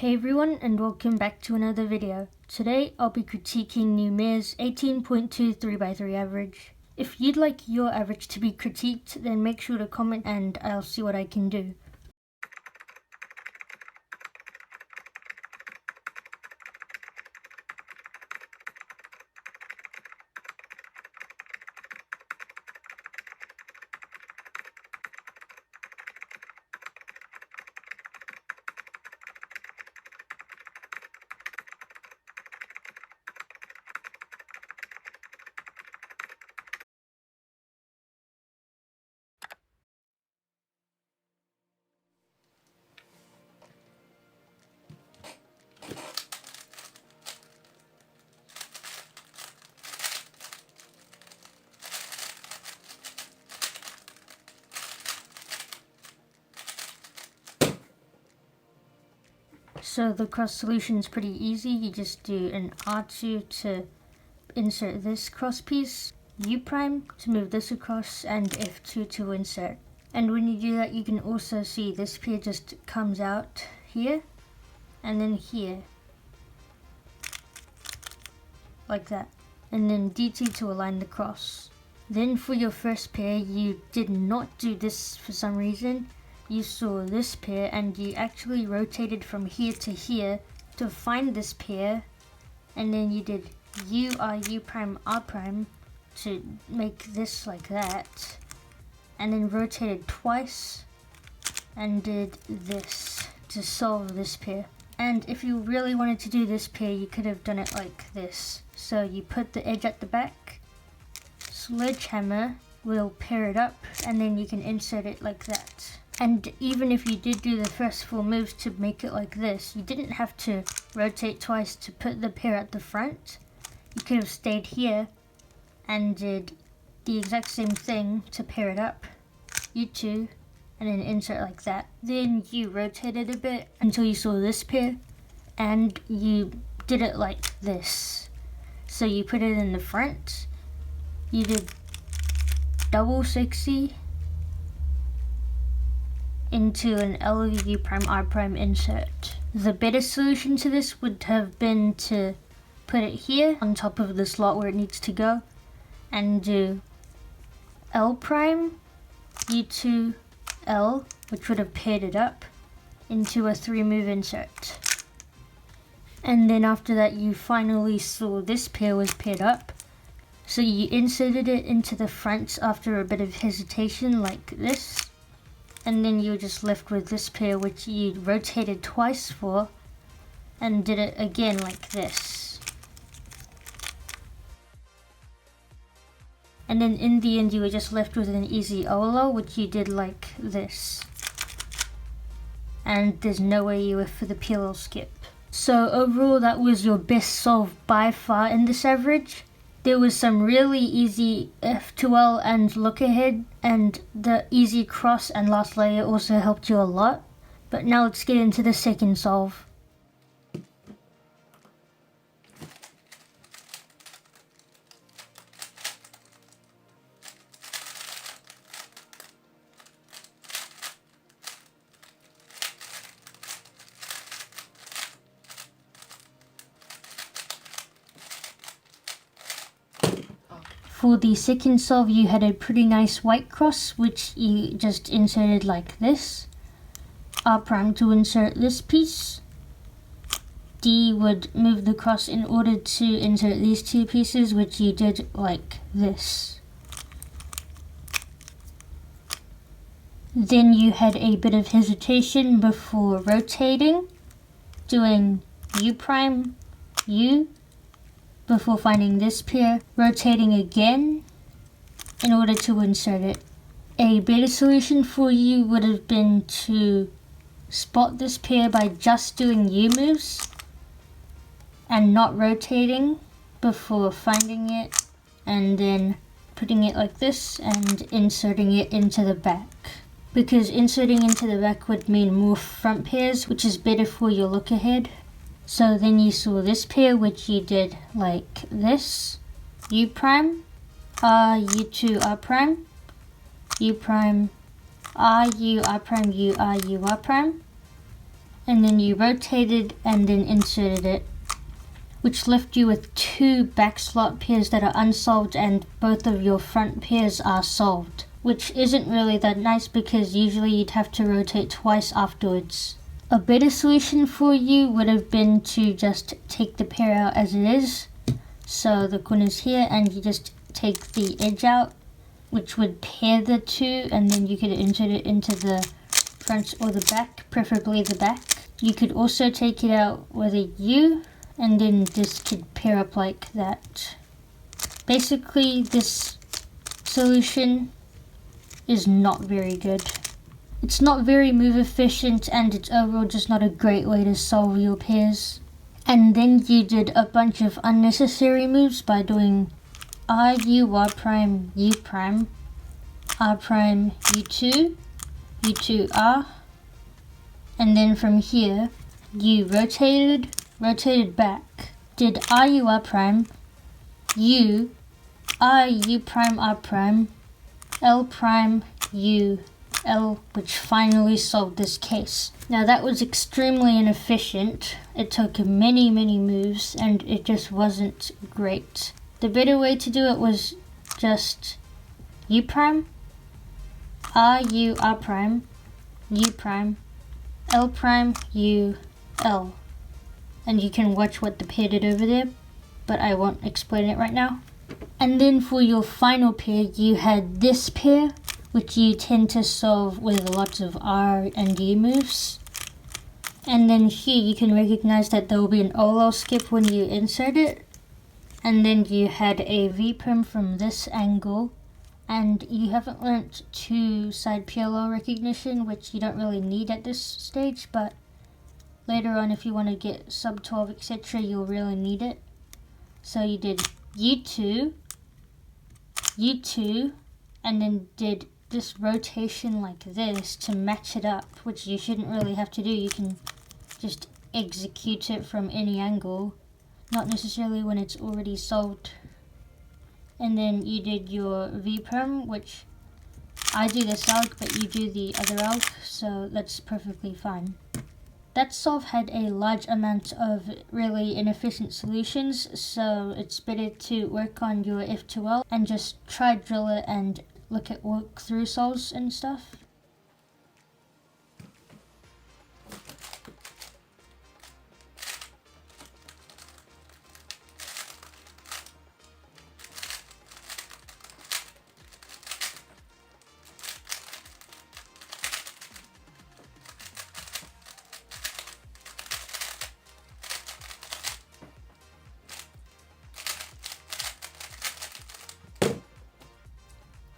Hey everyone, and welcome back to another video. Today I'll be critiquing Numair's 18.2 3x3 average. If you'd like your average to be critiqued, then make sure to comment and I'll see what I can do. So the cross solution is pretty easy. You just do an R2 to insert this cross piece, U prime to move this across, and F2 to insert. And when you do that, you can also see this pair just comes out here and then here, like that. And then DT to align the cross. Then for your first pair, you did not do this for some reason. You saw this pair and you actually rotated from here to here to find this pair, and then you did U, R, U prime, R prime to make this like that, and then rotated twice and did this to solve this pair. And if you really wanted to do this pair, you could have done it like this. So you put the edge at the back, sledgehammer will pair it up, and then you can insert it like that. And even if you did do the first 4 moves to make it like this, you didn't have to rotate twice to put the pair at the front. You could have stayed here and did the exact same thing to pair it up, U2, and then insert like that. Then you rotated a bit until you saw this pair, and you did it like this. So you put it in the front, you did double 60 into an L, U prime, R prime insert. The better solution to this would have been to put it here on top of the slot where it needs to go and do L prime, U2, L, which would have paired it up into a 3-move insert. And then after that, you finally saw this pair was paired up. So you inserted it into the front after a bit of hesitation like this. And then you're just left with this pair, which you rotated twice for and did it again like this. And then in the end, you were just left with an easy Ola, which you did like this. And there's no way you were for the PLL skip. So overall, that was your best solve by far in this average. There was some really easy F2L and look ahead, and the easy cross and last layer also helped you a lot. But now let's get into the second solve. For the second solve, you had a pretty nice white cross, which you just inserted like this. R prime to insert this piece. D would move the cross in order to insert these 2 pieces, which you did like this. Then you had a bit of hesitation before rotating, doing U prime, U, before finding this pair, rotating again in order to insert it. A better solution for you would have been to spot this pair by just doing U moves and not rotating before finding it, and then putting it like this and inserting it into the back. Because inserting into the back would mean more front pairs, which is better for your look ahead. So then you saw this pair, which you did like this. U prime, R, U2, R prime, U prime, R, U, R prime, U, R, U, R prime. and then you rotated and then inserted it, which left you with two back slot pairs that are unsolved and both of your front pairs are solved, which isn't really that nice because usually you'd have to rotate twice afterwards. A better solution for you would have been to just take the pair out as it is. So the corner's here and you just take the edge out, which would pair the two, and then you could insert it into the front or the back, preferably the back. You could also take it out with a U, and then this could pair up like that. Basically, this solution is not very good. It's not very move efficient, and it's overall just not a great way to solve your pairs. And then you did a bunch of unnecessary moves by doing R, U, R prime, U prime, R prime, U2, U2, R, and then from here you rotated back, did R, U, R prime, U, R, U prime, R prime, L prime, U, L, which finally solved this case. Now that was extremely inefficient. It took many moves and it just wasn't great. The better way to do it was just U prime, R, U, R prime, U prime, L prime, U, L. And you can watch what the pair did over there, but I won't explain it right now. And then for your final pair, you had this pair, which you tend to solve with lots of R and U moves. And then here you can recognize that there will be an OLL skip when you insert it. And then you had a V-perm from this angle. And you haven't learnt two-side PLL recognition, which you don't really need at this stage, but later on if you want to get sub 12 etc. you'll really need it. So you did U2, U2, and then did this rotation like this to match it up, which you shouldn't really have to do. You can just execute it from any angle, not necessarily when it's already solved. And then you did your V-perm, which I do this alg, but you do the other alg, so that's perfectly fine. That solve had a large amount of really inefficient solutions, so it's better to work on your F2L and just try drill it and look at walkthrough solves and stuff.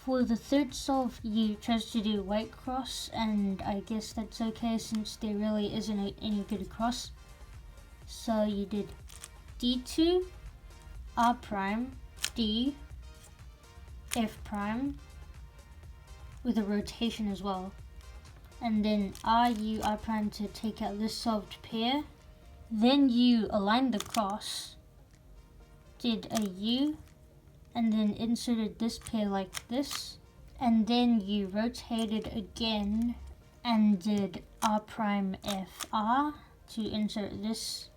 For the third solve, you chose to do white cross, and I guess that's okay since there really isn't any good cross. So you did D2, R prime, D, F prime, with a rotation as well. And then R, U, R prime to take out this solved pair. Then you aligned the cross, did a U, and then inserted this pair like this, and then you rotated again and did R prime F R to insert this,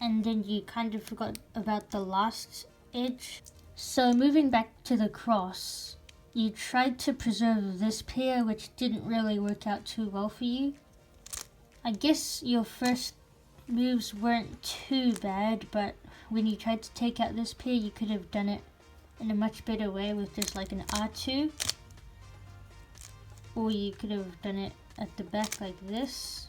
and then you kind of forgot about the last edge. So moving back to the cross, you tried to preserve this pair, which didn't really work out too well for you. I guess your first moves weren't too bad, but when you tried to take out this pair, you could have done it in a much better way with just like an R2, or you could have done it at the back like this,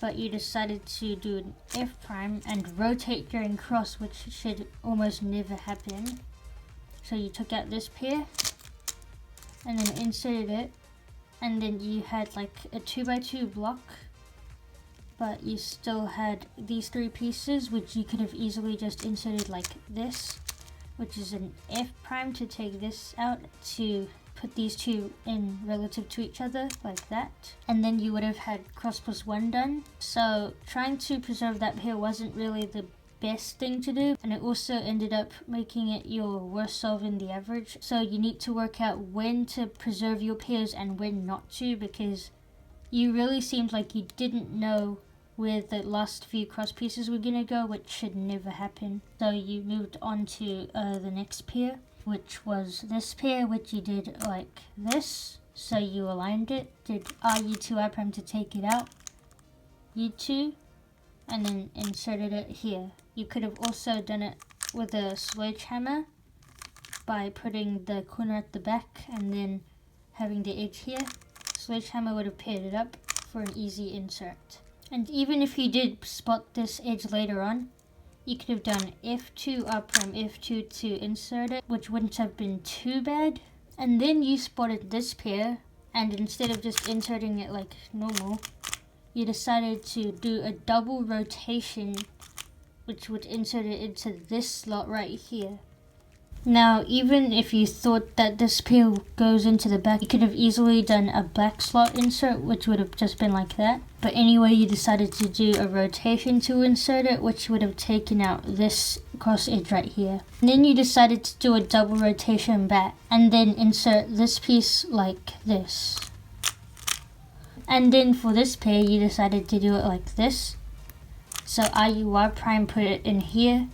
but you decided to do an F prime and rotate during cross, which should almost never happen. So you took out this pair and then inserted it, and then you had like a 2x2 block, but you still had these three pieces which you could have easily just inserted like this, which is an F prime to take this out to put these two in relative to each other like that, and then you would have had cross plus 1 done. So trying to preserve that pair wasn't really the best thing to do, and it also ended up making it your worst solve in the average. So you need to work out when to preserve your pairs and when not to, because you really seemed like you didn't know where the last few cross pieces were gonna go, which should never happen. So you moved on to the next pair, which was this pair, which you did like this. So you aligned it, did RU2 I prime to take it out, U2, and then inserted it here. You could have also done it with a sledgehammer by putting the corner at the back and then having the edge here. Sledgehammer would have paired it up for an easy insert. And even if you did spot this edge later on, you could have done F2 R prime F2 to insert it, which wouldn't have been too bad. And then you spotted this pair, and instead of just inserting it like normal, you decided to do a double rotation, which would insert it into this slot right here. Now, even if you thought that this pair goes into the back, you could have easily done a back slot insert, which would have just been like that. But anyway, you decided to do a rotation to insert it, which would have taken out this cross edge right here. And then you decided to do a double rotation back, and then insert this piece like this. And then for this pair, you decided to do it like this. So IUR prime, put it in here.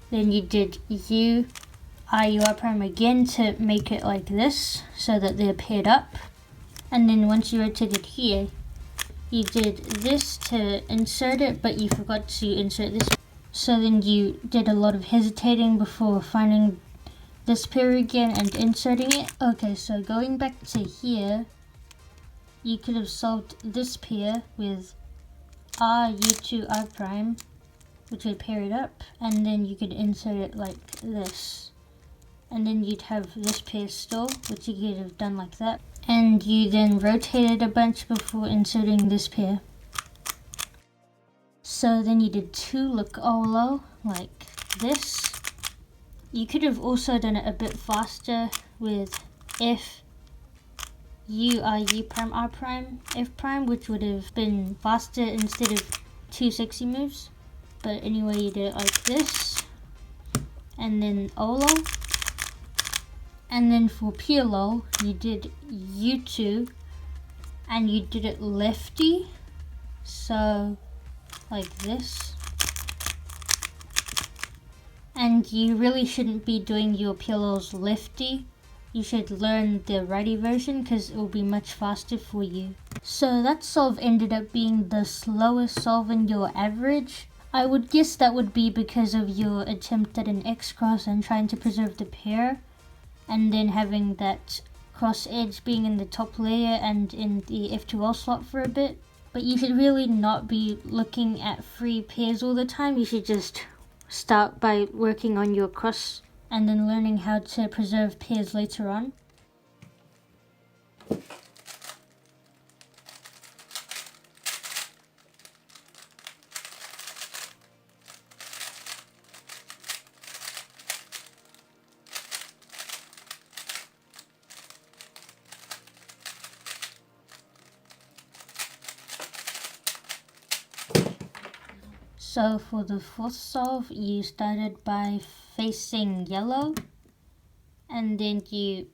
Then you did IUR prime again to make it like this, so that they're paired up. And then once you rotated here, you did this to insert it, but you forgot to insert this. So then you did a lot of hesitating before finding this pair again and inserting it. Okay, so going back to here, you could have solved this pair with RU2 R prime, which would pair it up, and then you could insert it like this. And then you'd have this pair still, which you could have done like that. And you then rotated a bunch before inserting this pair. So then you did 2 look olo like this. You could have also done it a bit faster with F U R U prime R prime F prime, which would have been faster instead of 2 sexy moves. But anyway, you did it like this, and then olo. And then for PLO, you did U2, and you did it lefty, so like this. And you really shouldn't be doing your PLOs lefty. You should learn the righty version because it will be much faster for you. So that solve ended up being the slowest solve in your average. I would guess that would be because of your attempt at an X cross and trying to preserve the pair, and then having that cross edge being in the top layer and in the F2L slot for a bit. But you should really not be looking at free pairs all the time. You should just start by working on your cross and then learning how to preserve pairs later on. So for the fourth solve, you started by facing yellow, and then you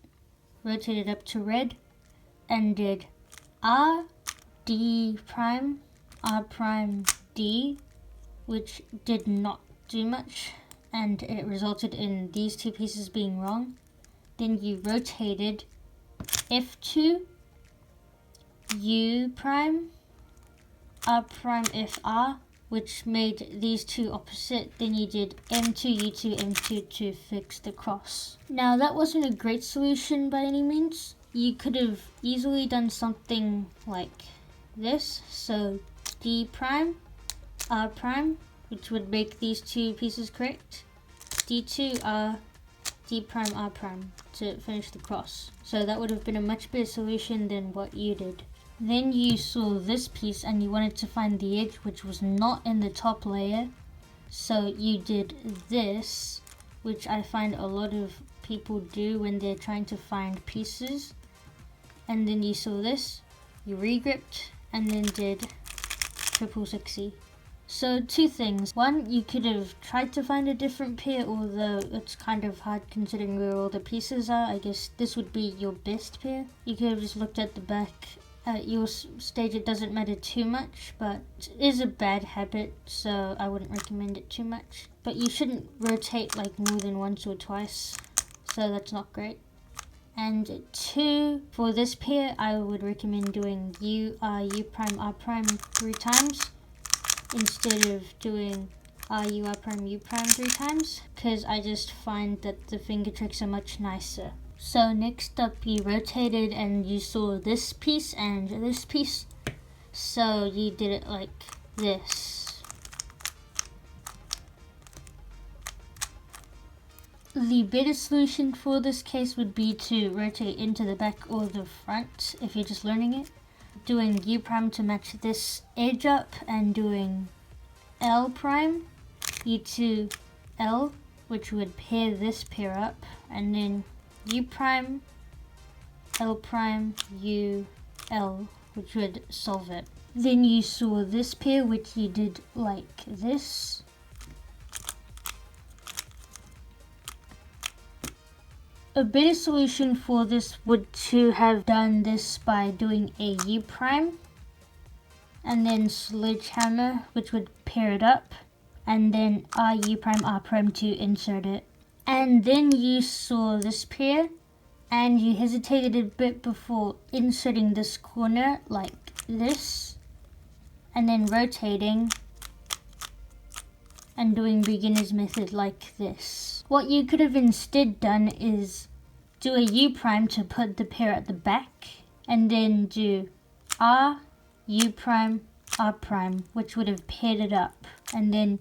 rotated up to red and did R, D prime, R prime, D, which did not do much, and it resulted in these 2 pieces being wrong. Then you rotated F2, U prime, R prime, FR, which made these 2 opposite. Then you did M2, U2, M2 to fix the cross. Now that wasn't a great solution by any means. You could have easily done something like this. So D prime, R prime, which would make these 2 pieces correct. D2, R, D prime, R prime to finish the cross. So that would have been a much better solution than what you did. Then you saw this piece and you wanted to find the edge, which was not in the top layer. So you did this, which I find a lot of people do when they're trying to find pieces. And then you saw this, you regripped, and then did triple 60. So 2 things. One, you could have tried to find a different pair, although it's kind of hard considering where all the pieces are. I guess this would be your best pair. You could have just looked at the back at your stage it doesn't matter too much, but it is a bad habit, so I wouldn't recommend it too much. But you shouldn't rotate like more than once or twice, so that's not great. And 2, for this pair, I would recommend doing U, R, U prime, R prime 3 times instead of doing R, U, R prime, U prime 3 times, because I just find that the Fingertricks are much nicer. So next up, you rotated and you saw this piece and this piece, so you did it like this. The better solution for this case would be to rotate into the back or the front if you're just learning it. Doing U prime to match this edge up and doing L prime, U2 L, which would pair this pair up, and then U prime, L prime, U, L, which would solve it. Then you saw this pair, which you did like this. A better solution for this would to have done this by doing a U prime and then sledgehammer, which would pair it up, and then R U prime R prime to insert it. And then you saw this pair and you hesitated a bit before inserting this corner like this, and then rotating and doing beginner's method like this. What you could have instead done is do a U prime to put the pair at the back, and then do R, U prime, R prime, which would have paired it up, and then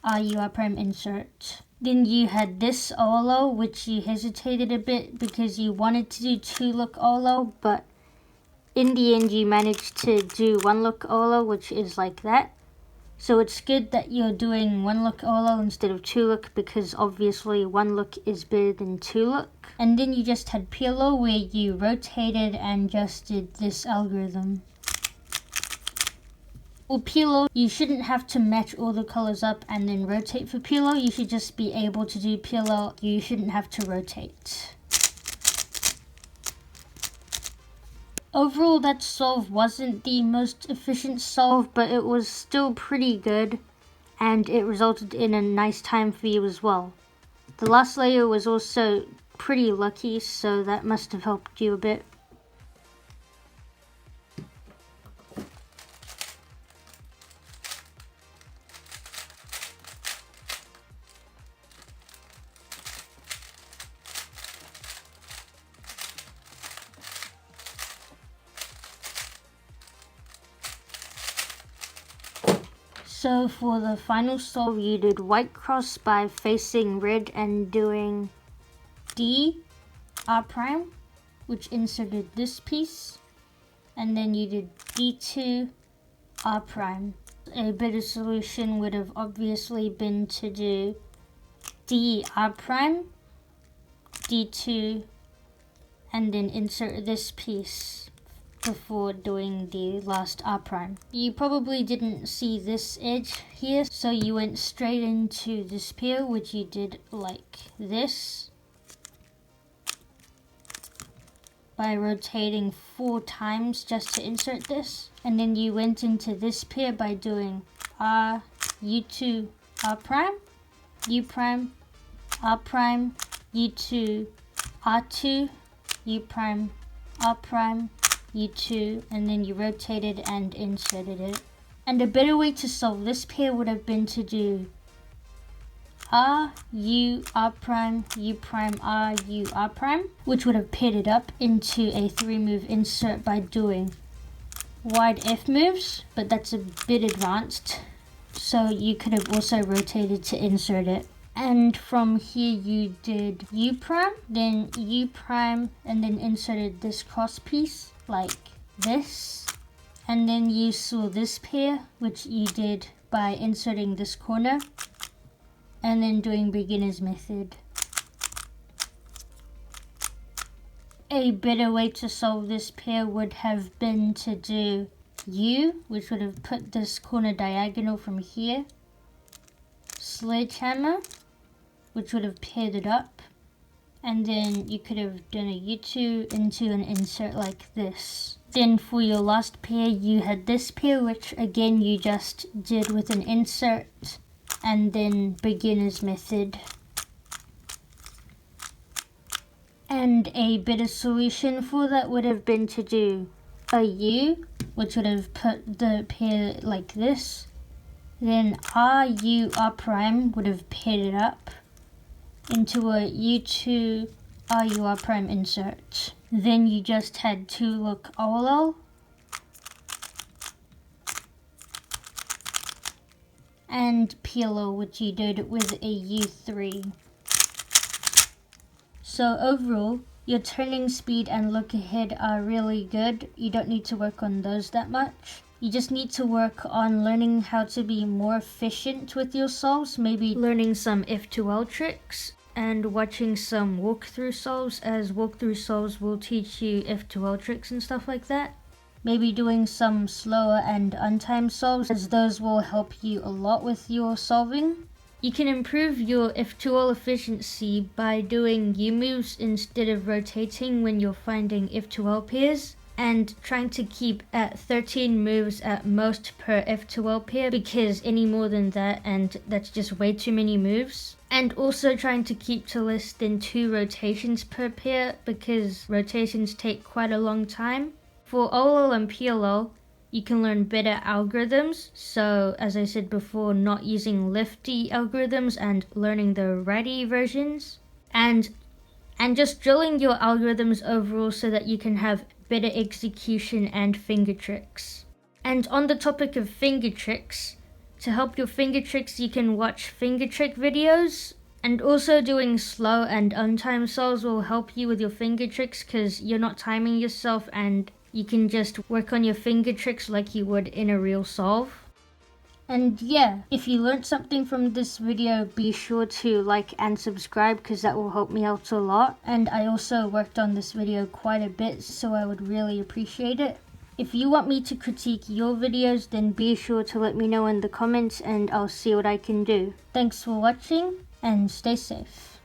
R, U, R prime insert. Then you had this Olo, which you hesitated a bit because you wanted to do 2 look Olo, but in the end you managed to do 1 look Olo, which is like that. So it's good that you're doing 1 look Olo instead of 2 look, because obviously 1 look is better than 2 look. And then you just had Pilo, where you rotated and just did this algorithm. For Pilo, you shouldn't have to match all the colors up and then rotate for Pilo. You should just be able to do Pilo. You shouldn't have to rotate. Overall, that solve wasn't the most efficient solve, but it was still pretty good, and it resulted in a nice time for you as well. The last layer was also pretty lucky, so that must have helped you a bit. So for the final solve, you did white cross by facing red and doing D, R prime, which inserted this piece, and then you did D2, R prime. A better solution would have obviously been to do D, R prime, D2, and then insert this piece before doing the last R prime. You probably didn't see this edge here, so you went straight into this pair, which you did like this by rotating 4 times just to insert this, and then you went into this pair by doing R, U2, R prime, U prime, R prime, U2, R2, U prime, R prime, U2, and then you rotated and inserted it. And a better way to solve this pair would have been to do R, U, R prime, U prime, R, U, R prime, which would have paired it up into a 3-move insert by doing wide F moves, but that's a bit advanced, so you could have also rotated to insert it. And from here you did U prime, then U prime, and then inserted this cross piece like this. And then you saw this pair, which you did by inserting this corner and then doing beginner's method. A better way to solve this pair would have been to do U, which would have put this corner diagonal from here, sledgehammer, which would have paired it up, and then you could have done a U2 into an insert like this. Then for your last pair, you had this pair, which again you just did with an insert and then beginner's method. And a better solution for that would have been to do a U, which would have put the pair like this. Then RU R prime would have paired it up into a U2 RU R prime insert. Then you just had to look OLL. And PLO, which you did with a U3. So overall, your turning speed and look ahead are really good. You don't need to work on those that much. You just need to work on learning how to be more efficient with your solves, maybe learning some F2L tricks and watching some walkthrough solves, as walkthrough solves will teach you F2L tricks and stuff like that. Maybe doing some slower and untimed solves, as those will help you a lot with your solving. You can improve your F2L efficiency by doing U moves instead of rotating when you're finding F2L pairs, and trying to keep at 13 moves at most per F2L pair, because any more than that and that's just way too many moves. And also trying to keep to less than 2 rotations per pair, because rotations take quite a long time. For OLL and PLO, you can learn better algorithms, so as I said before, not using lefty algorithms and learning the righty versions, and just drilling your algorithms overall so that you can have better execution and Fingertricks. And on the topic of Fingertricks, to help your Fingertricks you can watch Fingertrick videos, and also doing slow and untimed solves will help you with your Fingertricks because you're not timing yourself and you can just work on your Fingertricks like you would in a real solve. And yeah, if you learned something from this video, be sure to like and subscribe because that will help me out a lot. And I also worked on this video quite a bit, so I would really appreciate it. If you want me to critique your videos, then be sure to let me know in the comments and I'll see what I can do. Thanks for watching and stay safe.